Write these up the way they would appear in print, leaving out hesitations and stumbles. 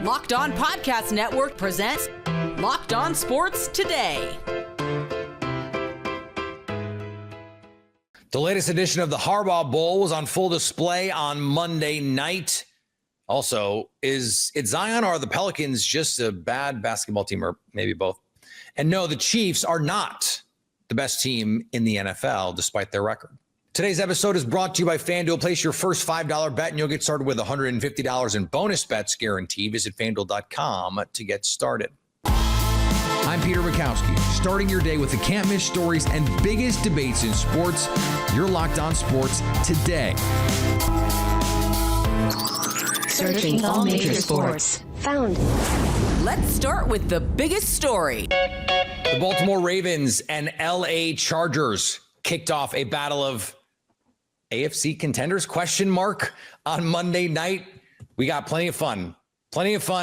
Locked On Podcast Network presents Locked On Sports Today. The latest edition of the Harbaugh Bowl was on full display on Monday night. Also, is it Zion or are the Pelicans just a bad basketball team, or maybe both? And no, the Chiefs are not the best team in the NFL, despite their record. Today's episode is brought to you by FanDuel. Place your first $5 bet and you'll get started with $150 in bonus bets guaranteed. Visit FanDuel.com to get started. I'm Peter Bukowski, starting your day with the can't-miss stories and biggest debates in sports. You're Locked On Sports Today. Searching all major sports. Found. Let's start with the biggest story. The Baltimore Ravens and LA Chargers kicked off a battle of AFC contenders, ? On Monday night. We got plenty of fun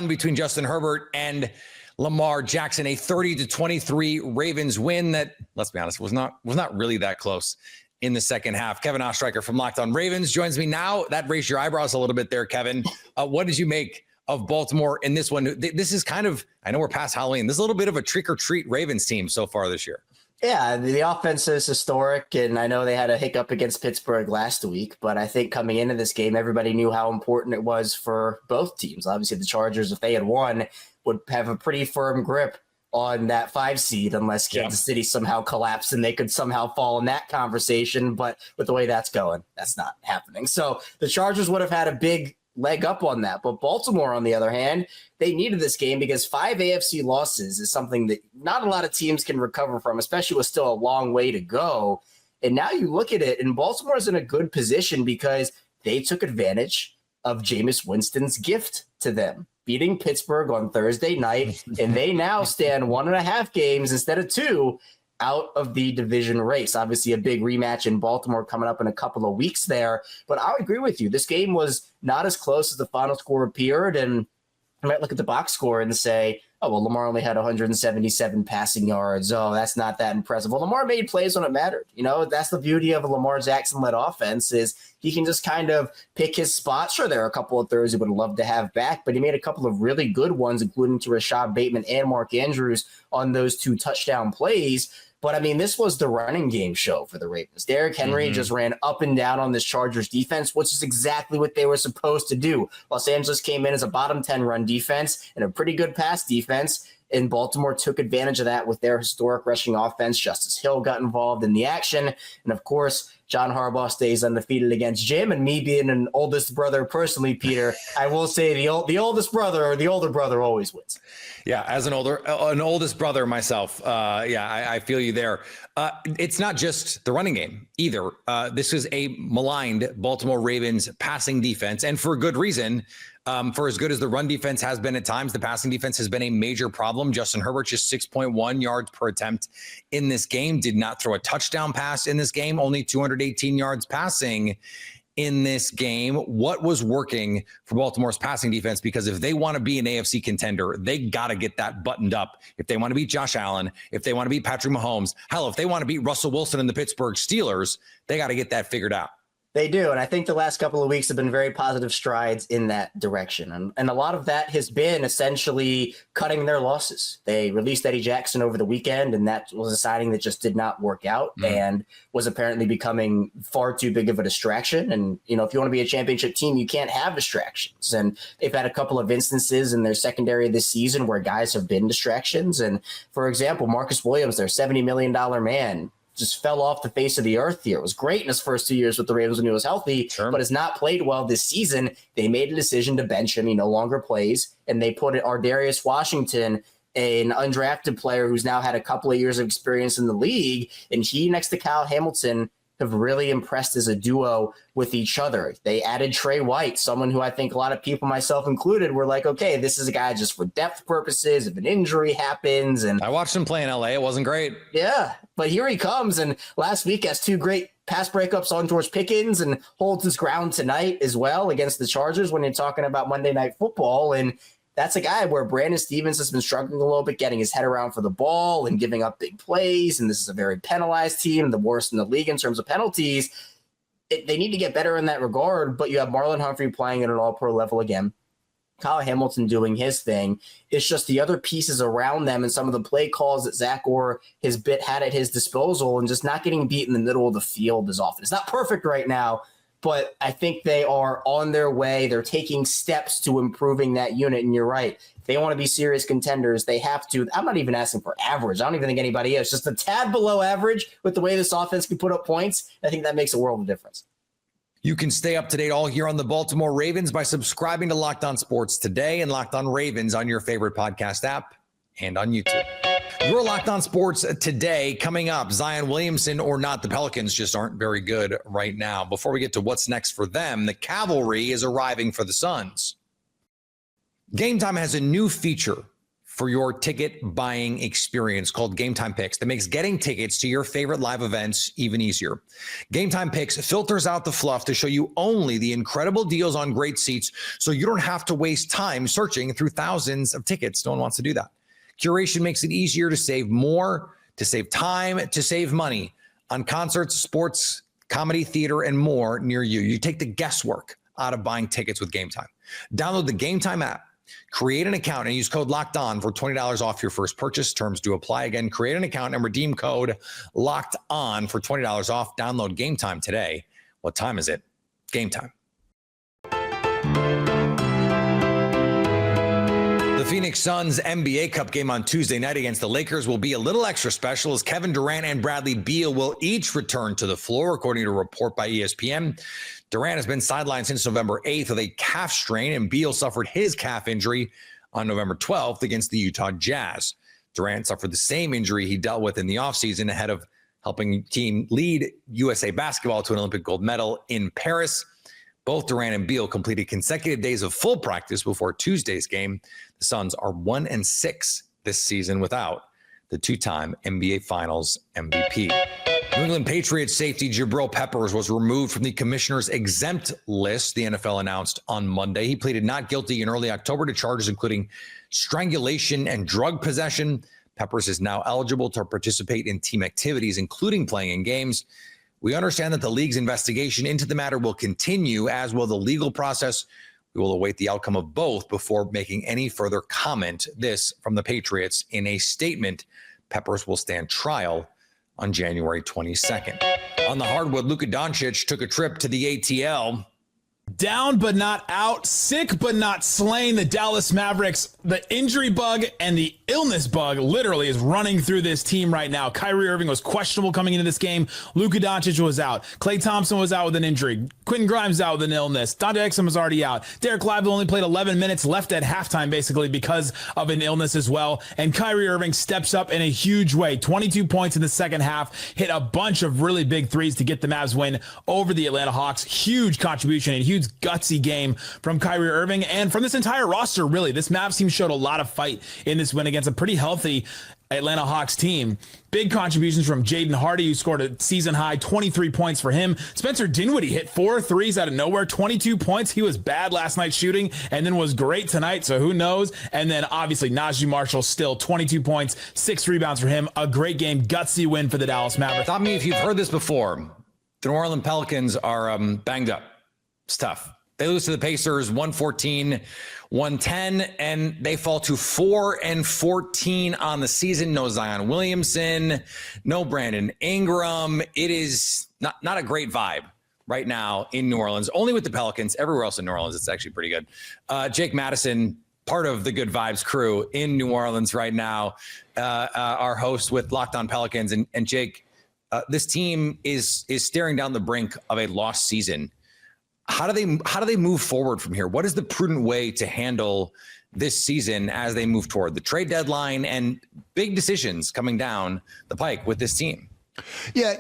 between Justin Herbert and Lamar Jackson, a 30-23 Ravens win that, let's be honest, was not really that close in the second half. Kevin Ostreicher from Locked On Ravens joins me now. That raised your eyebrows a little bit there, Kevin. What did you make of Baltimore in this one? This is kind of, I know we're past Halloween. This is a little bit of a trick-or-treat Ravens team so far this year. Yeah, the offense is historic, and I know they had a hiccup against Pittsburgh last week, but I think coming into this game, everybody knew how important it was for both teams. Obviously, the Chargers, if they had won, would have a pretty firm grip on that 5 seed unless Kansas City somehow collapsed and they could somehow fall in that conversation. But with the way that's going, that's not happening. So the Chargers would have had a big leg up on that. But Baltimore, on the other hand, they needed this game because 5 AFC losses is something that not a lot of teams can recover from, especially with still a long way to go. And now you look at it, and Baltimore's in a good position because they took advantage of Jameis Winston's gift to them, beating Pittsburgh on Thursday night, and they now stand 1.5 games instead of 2 out of the division race. Obviously, a big rematch in Baltimore coming up in a couple of weeks there. But I agree with you. This game was not as close as the final score appeared, and I might look at the box score and say, oh, well, Lamar only had 177 passing yards. Oh, that's not that impressive. Well, Lamar made plays when it mattered. You know, that's the beauty of a Lamar Jackson-led offense is he can just kind of pick his spot. Sure, there are a couple of throws he would have loved to have back, but he made a couple of really good ones, including to Rashad Bateman and Mark Andrews on those 2 touchdown plays. But, I mean, this was the running game show for the Ravens. Derrick Henry just ran up and down on this Chargers defense, which is exactly what they were supposed to do. Los Angeles came in as a bottom 10 run defense and a pretty good pass defense, and Baltimore took advantage of that with their historic rushing offense. Justice Hill got involved in the action. And, of course, John Harbaugh stays undefeated against Jim. And me being an oldest brother personally, Peter, I will say the oldest brother or the older brother always wins. Yeah, as an oldest brother myself, I feel you there. It's not just the running game either. This is a maligned Baltimore Ravens passing defense, and for good reason. For as good as the run defense has been at times, the passing defense has been a major problem. Justin Herbert just 6.1 yards per attempt in this game, did not throw a touchdown pass in this game, only 218 yards passing in this game. What was working for Baltimore's passing defense? Because if they want to be an AFC contender, they got to get that buttoned up. If they want to beat Josh Allen, if they want to beat Patrick Mahomes, hell, if they want to beat Russell Wilson and the Pittsburgh Steelers, they got to get that figured out. They do, and I think the last couple of weeks have been very positive strides in that direction. And a lot of that has been essentially cutting their losses. They released Eddie Jackson over the weekend, and that was a signing that just did not work out and was apparently becoming far too big of a distraction. And, you know, if you want to be a championship team, you can't have distractions. And they've had a couple of instances in their secondary this season where guys have been distractions. And, for example, Marcus Williams, their $70 million man, just fell off the face of the earth here. It was great in his first 2 years with the Ravens when he was healthy, but has not played well this season. They made a decision to bench him. He no longer plays, and they put Ardarius Washington, an undrafted player who's now had a couple of years of experience in the league, and he next to Kyle Hamilton have really impressed as a duo with each other. They added Trey White, someone who I think a lot of people, myself included, were like, okay, this is a guy just for depth purposes if an injury happens. And I watched him play in LA. It wasn't great. Yeah, but here he comes. And last week has 2 great pass breakups on George Pickens and holds his ground tonight as well against the Chargers when you're talking about Monday Night Football. And that's a guy where Brandon Stevens has been struggling a little bit, getting his head around for the ball and giving up big plays. And this is a very penalized team, the worst in the league in terms of penalties. They need to get better in that regard, but you have Marlon Humphrey playing at an all-pro level again. Kyle Hamilton doing his thing. It's just the other pieces around them and some of the play calls that Zach Orr had at his disposal and just not getting beat in the middle of the field as often. It's not perfect right now, but I think they are on their way. They're taking steps to improving that unit. And you're right. If they want to be serious contenders, they have to. I'm not even asking for average. I don't even think anybody is. Just a tad below average with the way this offense can put up points. I think that makes a world of difference. You can stay up to date all here on the Baltimore Ravens by subscribing to Locked On Sports Today and Locked On Ravens on your favorite podcast app and on YouTube. Your Locked On Sports Today coming up. Zion Williamson or not, the Pelicans just aren't very good right now. Before we get to what's next for them, the cavalry is arriving for the Suns. Game Time has a new feature for your ticket buying experience called Game Time Picks that makes getting tickets to your favorite live events even easier. Game Time Picks filters out the fluff to show you only the incredible deals on great seats so you don't have to waste time searching through thousands of tickets. No one wants to do that. Curation makes it easier to save more, to save time, to save money on concerts, sports, comedy, theater, and more near you. You take the guesswork out of buying tickets with Game Time. Download the Game Time app. Create an account and use code Locked On for $20 off your first purchase. Terms do apply. Again, create an account and redeem code Locked On for $20 off. Download Game Time today. What time is it? Game time. The Phoenix Suns NBA Cup game on Tuesday night against the Lakers will be a little extra special as Kevin Durant and Bradley Beal will each return to the floor, according to a report by ESPN. Durant has been sidelined since November 8th with a calf strain, and Beal suffered his calf injury on November 12th against the Utah Jazz. Durant suffered the same injury he dealt with in the offseason ahead of helping team lead USA basketball to an Olympic gold medal in Paris. Both Durant and Beal completed consecutive days of full practice before Tuesday's game. The Suns are 1-6 this season without the two-time NBA Finals MVP. New England Patriots safety Jabril Peppers was removed from the commissioner's exempt list, the NFL announced on Monday. He pleaded not guilty in early October to charges including strangulation and drug possession. Peppers is now eligible to participate in team activities, including playing in games. We understand that the league's investigation into the matter will continue, as will the legal process. We will await the outcome of both before making any further comment. This from the Patriots in a statement. Peppers will stand trial on January 22nd. On the hardwood, Luka Doncic took a trip to the ATL. Down but not out, sick but not slain. The Dallas Mavericks, the injury bug and the illness bug literally is running through this team right now. Kyrie Irving was questionable coming into this game. Luka Doncic was out. Klay Thompson was out with an injury. Quentin Grimes out with an illness. Dante Exum was already out. Derek Lively only played 11 minutes left at halftime basically because of an illness as well. And Kyrie Irving steps up in a huge way. 22 points in the second half. Hit a bunch of really big threes to get the Mavs win over the Atlanta Hawks. Huge contribution and huge gutsy game from Kyrie Irving and from this entire roster, really. This Mavs team showed a lot of fight in this win against a pretty healthy Atlanta Hawks team. Big contributions from Jaden Hardy, who scored a season-high 23 points for him. Spencer Dinwiddie hit 4 threes out of nowhere, 22 points. He was bad last night shooting and then was great tonight, so who knows? And then, obviously, Najee Marshall still 22 points, 6 rebounds for him. A great game, gutsy win for the Dallas Mavericks. Stop me if you've heard this before. The New Orleans Pelicans are banged up. It's tough. They lose to the Pacers 114-110, and they fall to 4-14 on the season. No Zion Williamson, no Brandon Ingram. It is not a great vibe right now in New Orleans. Only with the Pelicans. Everywhere else in New Orleans, it's actually pretty good. Jake Madison, part of the Good Vibes crew in New Orleans right now, our host with Locked On Pelicans. And Jake, this team is staring down the brink of a lost season. How do they move forward from here? What is the prudent way to handle this season as they move toward the trade deadline and big decisions coming down the pike with this team? Yeah,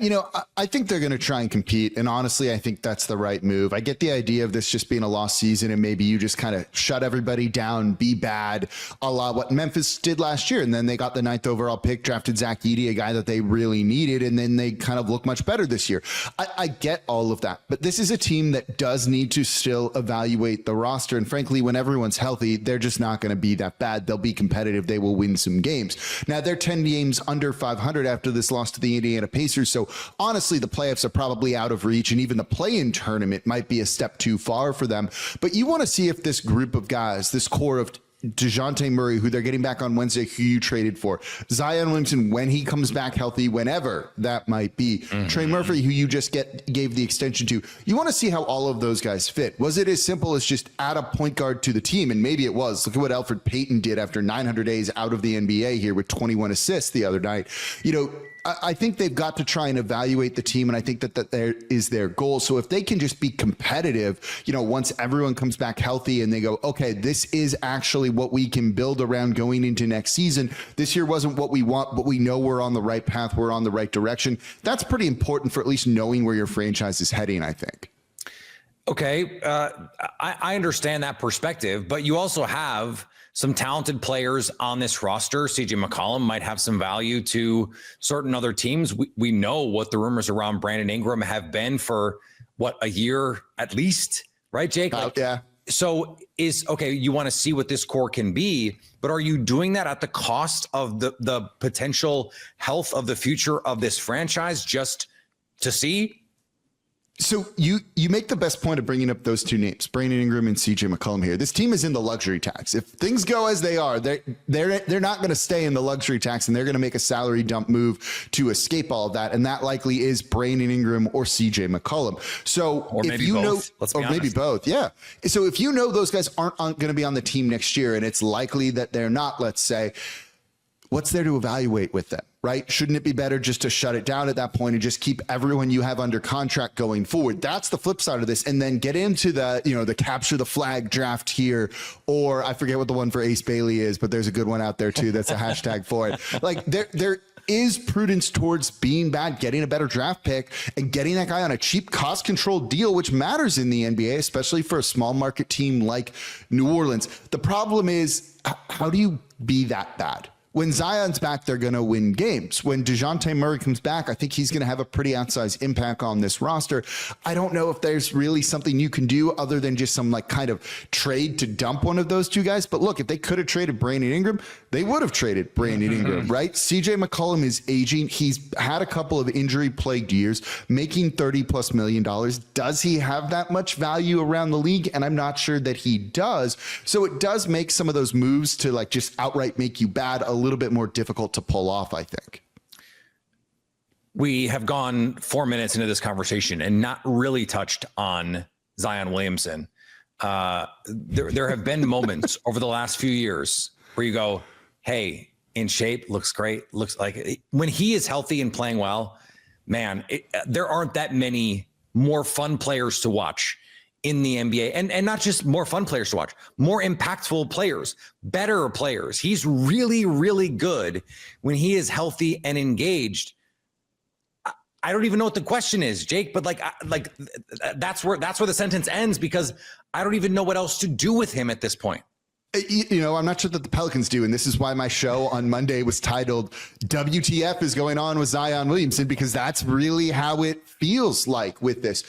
I think they're going to try and compete. And honestly, I think that's the right move. I get the idea of this just being a lost season and maybe you just kind of shut everybody down, be bad, a la what Memphis did last year. And then they got the 9th overall pick, drafted Zach Edey, a guy that they really needed. And then they kind of look much better this year. I get all of that. But this is a team that does need to still evaluate the roster. And frankly, when everyone's healthy, they're just not going to be that bad. They'll be competitive. They will win some games. Now, they're 10 games under 500 after this loss to the Indiana Indiana Pacers. So honestly, the playoffs are probably out of reach, and even the play-in tournament might be a step too far for them. But you want to see if this group of guys, this core of DeJounte Murray, who they're getting back on Wednesday, who you traded for, Zion Williamson, when he comes back healthy, whenever that might be, Trey Murphy, who you just gave the extension to, you want to see how all of those guys fit. Was it as simple as just add a point guard to the team? And maybe it was. Look at what Elfrid Payton did after 900 days out of the NBA here with 21 assists the other night. You know, I think they've got to try and evaluate the team, and I think that there is their goal. So if they can just be competitive, you know, once everyone comes back healthy and they go, okay, this is actually what we can build around going into next season. This year wasn't what we want, but we know we're on the right path. We're on the right direction. That's pretty important for at least knowing where your franchise is heading, I think. Okay. I understand that perspective, but you also have some talented players on this roster. CJ McCollum might have some value to certain other teams. We know what the rumors around Brandon Ingram have been for a year at least, right, Jake? Yeah. So you want to see what this core can be, but are you doing that at the cost of the potential health of the future of this franchise just to see? So you make the best point of bringing up those two names, Brandon Ingram and CJ McCollum here. This team is in the luxury tax. If things go as they are, they're not going to stay in the luxury tax, and they're going to make a salary dump move to escape all of that. And that likely is Brandon Ingram or CJ McCollum. So or if maybe you both. know, or maybe both, yeah. So if you know those guys aren't going to be on the team next year, and it's likely that they're not, let's say, what's there to evaluate with them, right? Shouldn't it be better just to shut it down at that point and just keep everyone you have under contract going forward? That's the flip side of this. And then get into the capture the flag draft here, or I forget what the one for Ace Bailey is, but there's a good one out there too. That's a hashtag for it. Like there is prudence towards being bad, getting a better draft pick and getting that guy on a cheap cost controlled deal, which matters in the NBA, especially for a small market team like New Orleans. The problem is, how do you be that bad? When Zion's back, they're going to win games. When DeJounte Murray comes back, I think he's going to have a pretty outsized impact on this roster. I don't know if there's really something you can do other than just some kind of trade to dump one of those two guys. But look, if they could have traded Brandon Ingram, they would have traded Brandon Ingram, right? CJ McCollum is aging. He's had a couple of injury-plagued years, making $30+ million. Does he have that much value around the league? And I'm not sure that he does. So it does make some of those moves to just outright make you bad a little bit more difficult to pull off, I think. We have gone 4 minutes into this conversation and not really touched on Zion Williamson. There have been moments over the last few years where you go, hey, in shape, looks great, looks like when he is healthy and playing well, man, there aren't that many more fun players to watch in the NBA, and not just more fun players to watch, more impactful players, better players. He's really, really good when he is healthy and engaged. I don't even know what the question is, Jake, but that's where the sentence ends, because I don't even know what else to do with him at this point. I'm not sure that the Pelicans do, and this is why my show on Monday was titled WTF is going on with Zion Williamson, because that's really how it feels like with this.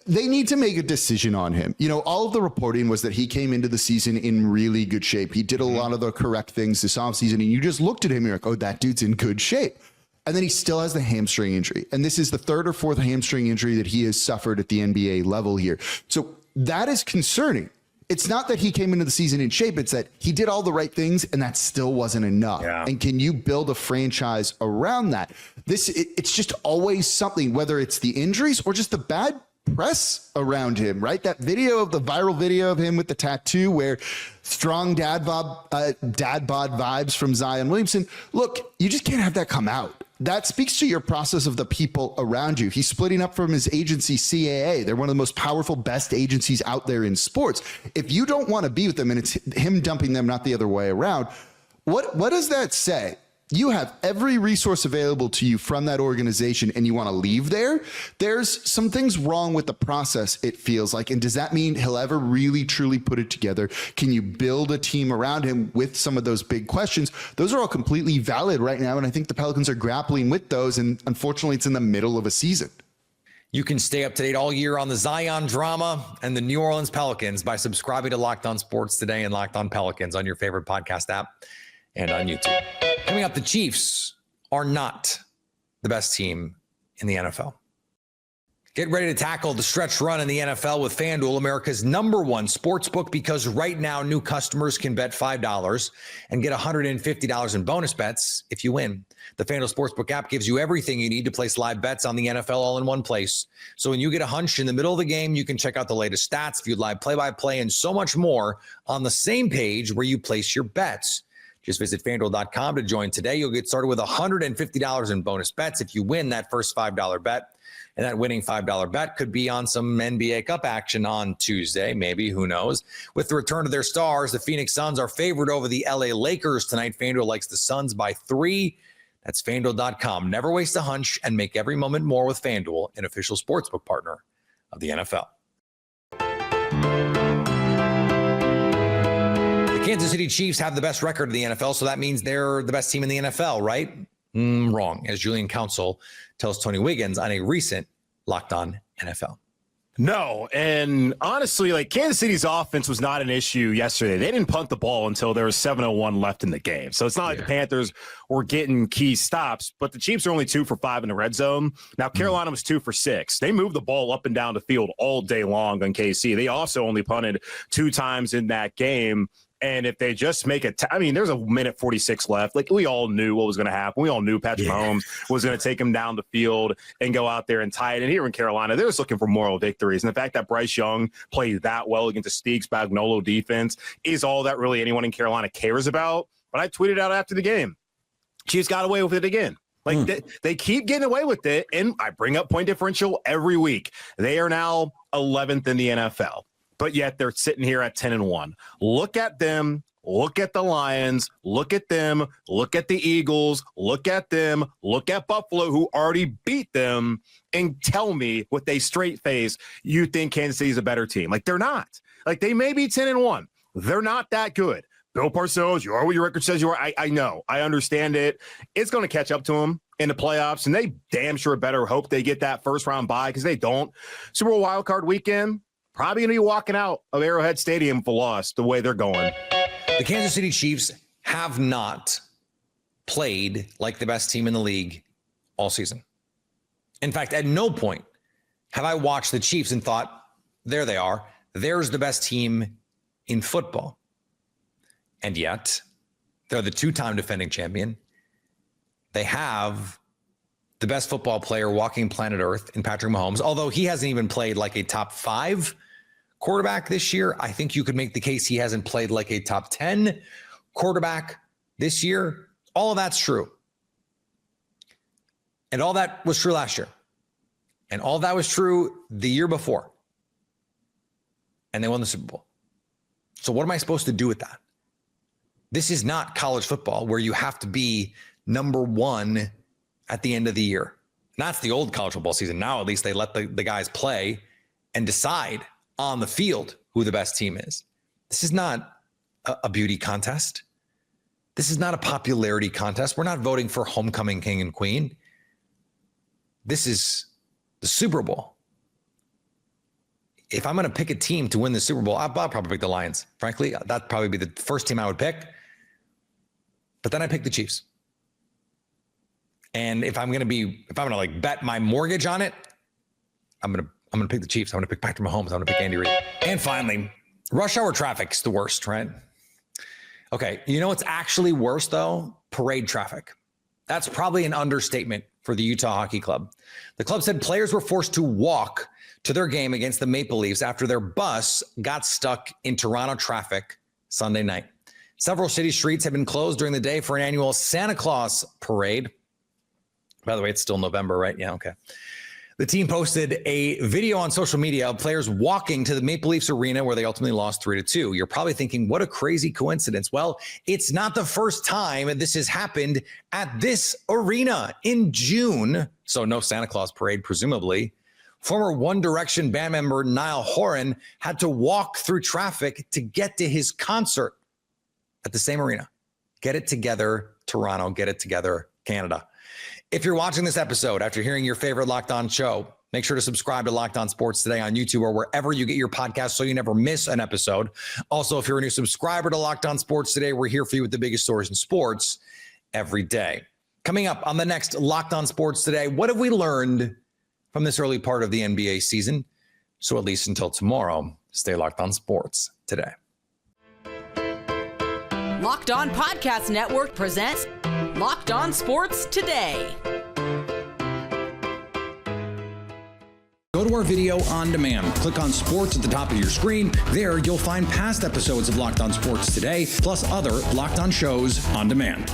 They need to make a decision on him. All of the reporting was that he came into the season in really good shape. He did a lot of the correct things this offseason, and you just looked at him and you're like, oh, that dude's in good shape. And then he still has the hamstring injury. And this is the third or fourth hamstring injury that he has suffered at the NBA level here. So that is concerning. It's not that he came into the season in shape. It's that he did all the right things and that still wasn't enough. Yeah. And can you build a franchise around that? It's just always something, whether it's the injuries or just the bad press around him, right? That viral video of him with the tattoo where strong dad bod vibes from Zion Williamson. Look, you just can't have that come out. That speaks to your process of the people around you. He's splitting up from his agency, CAA. They're one of the most powerful, best agencies out there in sports. If you don't want to be with them and it's him dumping them, not the other way around, what does that say? You have every resource available to you from that organization and you want to leave there. There's some things wrong with the process, it feels like. And does that mean he'll ever really, truly put it together? Can you build a team around him with some of those big questions? Those are all completely valid right now. And I think the Pelicans are grappling with those. And unfortunately, it's in the middle of a season. You can stay up to date all year on the Zion drama and the New Orleans Pelicans by subscribing to Locked On Sports Today and Locked On Pelicans on your favorite podcast app and on YouTube. Coming up, the Chiefs are not the best team in the NFL. Get ready to tackle the stretch run in the NFL with FanDuel, America's #1 sports book, because right now new customers can bet $5 and get $150 in bonus bets if you win. The FanDuel Sportsbook app gives you everything you need to place live bets on the NFL all in one place. So when you get a hunch in the middle of the game, you can check out the latest stats, view live play-by-play, and so much more on the same page where you place your bets. Just visit FanDuel.com to join today. You'll get started with $150 in bonus bets if you win that first $5 bet. And that winning $5 bet could be on some NBA Cup action on Tuesday, maybe, who knows. With the return of their stars, the Phoenix Suns are favored over the LA Lakers tonight. FanDuel likes the Suns by 3. That's FanDuel.com. Never waste a hunch and make every moment more with FanDuel, an official sportsbook partner of the NFL. The Kansas City Chiefs have the best record in the NFL, so that means they're the best team in the NFL, right? Wrong, as Julian Council tells Tony Wiggins on a recent Locked On NFL. No, and honestly, like, Kansas City's offense was not an issue yesterday. They didn't punt the ball until there was 7:01 left in the game. So it's not like the Panthers were getting key stops, but the Chiefs are only 2 for 5 in the red zone. Now, Carolina was 2 for 6. They moved the ball up and down the field all day long on KC. They also only punted 2 times in that game. And if they just make it, I mean, there's a minute 46 left. Like, we all knew what was going to happen. We all knew Patrick Mahomes was going to take him down the field and go out there and tie it. And here in Carolina, they're just looking for moral victories. And the fact that Bryce Young played that well against the Steaks Spagnuolo defense is all that really anyone in Carolina cares about. But I tweeted out after the game, Chiefs got away with it again. Like, they keep getting away with it. And I bring up point differential every week. They are now 11th in the NFL. But yet they're sitting here at 10-1. Look at them. Look at the Lions. Look at them. Look at the Eagles. Look at them. Look at Buffalo, who already beat them, and tell me with a straight face you think Kansas City is a better team. Like, they're not. Like, they may be 10-1. They're not that good. Bill Parcells, you are what your record says you are. I know. I understand it. It's going to catch up to them in the playoffs, and they damn sure better hope they get that first-round bye, because they don't. Super Bowl wildcard weekend, probably going to be walking out of Arrowhead Stadium for loss the way they're going. The Kansas City Chiefs have not played like the best team in the league all season. In fact, at no point have I watched the Chiefs and thought, there they are. There's the best team in football. And yet, they're the 2-time defending champion. They have the best football player walking planet Earth in Patrick Mahomes, although he hasn't even played like a top 5 quarterback this year. I think you could make the case he hasn't played like a top 10 quarterback this year. All of that's true. And all that was true last year. And all that was true the year before. And they won the Super Bowl. So what am I supposed to do with that? This is not college football where you have to be number 1 at the end of the year. And that's the old college football season. Now, at least they let the guys play and decide on the field who the best team is. This is not a beauty contest. This is not a popularity contest. We're not voting for homecoming king and queen. This is the Super Bowl. If I'm going to pick a team to win the Super Bowl, I'll probably pick the Lions. Frankly, that'd probably be the first team I would pick. But then I pick the Chiefs. And if I'm going to like bet my mortgage on it, I'm going to pick the Chiefs. I'm going to pick Patrick Mahomes. I'm going to pick Andy Reid. And finally, rush hour traffic's the worst, right? Okay, you know what's actually worse, though? Parade traffic. That's probably an understatement for the Utah Hockey Club. The club said players were forced to walk to their game against the Maple Leafs after their bus got stuck in Toronto traffic Sunday night. Several city streets have been closed during the day for an annual Santa Claus parade. By the way, it's still November, right? Yeah, okay. The team posted a video on social media of players walking to the Maple Leafs arena where they ultimately lost 3-2. You're probably thinking, what a crazy coincidence. Well, it's not the first time this has happened at this arena. In June, so no Santa Claus parade, presumably, former One Direction band member Niall Horan had to walk through traffic to get to his concert at the same arena. Get it together, Toronto. Get it together, Canada. If you're watching this episode after hearing your favorite Locked On show, make sure to subscribe to Locked On Sports Today on YouTube or wherever you get your podcasts so you never miss an episode. Also, if you're a new subscriber to Locked On Sports Today, we're here for you with the biggest stories in sports every day. Coming up on the next Locked On Sports Today, what have we learned from this early part of the NBA season? So at least until tomorrow, stay locked on sports today. Locked On Podcast Network presents Locked On Sports Today. Go to our video on demand. Click on sports at the top of your screen. There, you'll find past episodes of Locked On Sports Today, plus other Locked On shows on demand.